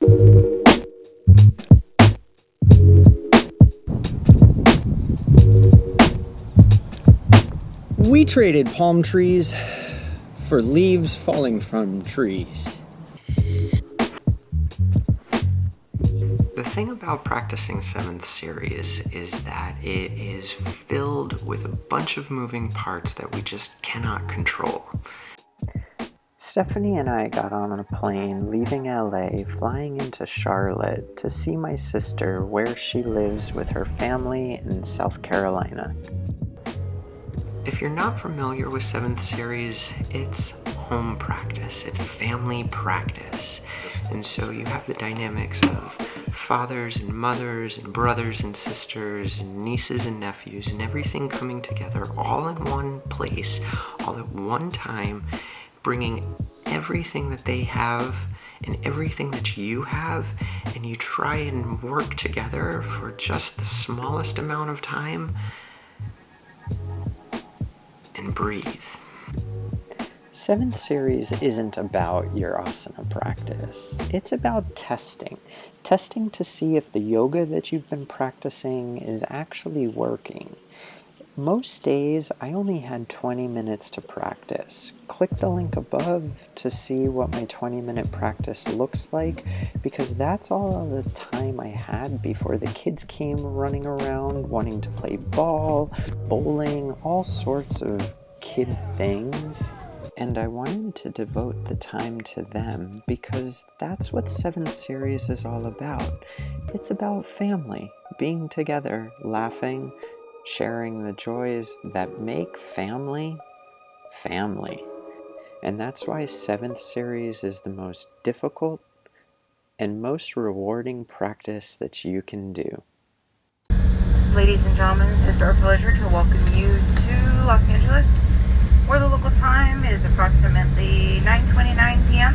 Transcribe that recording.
We traded palm trees for leaves falling from trees. The thing about practicing 7th series is that it is filled with a bunch of moving parts that we just cannot control. Stephanie and I got on a plane leaving LA, flying into Charlotte to see my sister where she lives with her family in South Carolina. If you're not familiar with 7th series, it's home practice, it's family practice. And so you have the dynamics of fathers and mothers and brothers and sisters and nieces and nephews and everything coming together all in one place, all at one time, bringing everything that they have and everything that you have, and you try and work together for just the smallest amount of time and breathe. 7th series isn't about your asana practice. It's about testing. Testing to see if the yoga that you've been practicing is actually working. Most days, I only had 20 minutes to practice. Click the link above to see what my 20-minute practice looks like, because that's all of the time I had before the kids came running around wanting to play ball, bowling, all sorts of kid things. And I wanted to devote the time to them because that's what 7th series is all about. It's about family, being together, laughing, sharing the joys that make family, family. And that's why 7th series is the most difficult and most rewarding practice that you can do. Ladies and gentlemen, it's our pleasure to welcome you to Los Angeles, where the local time is approximately 9:29 p.m.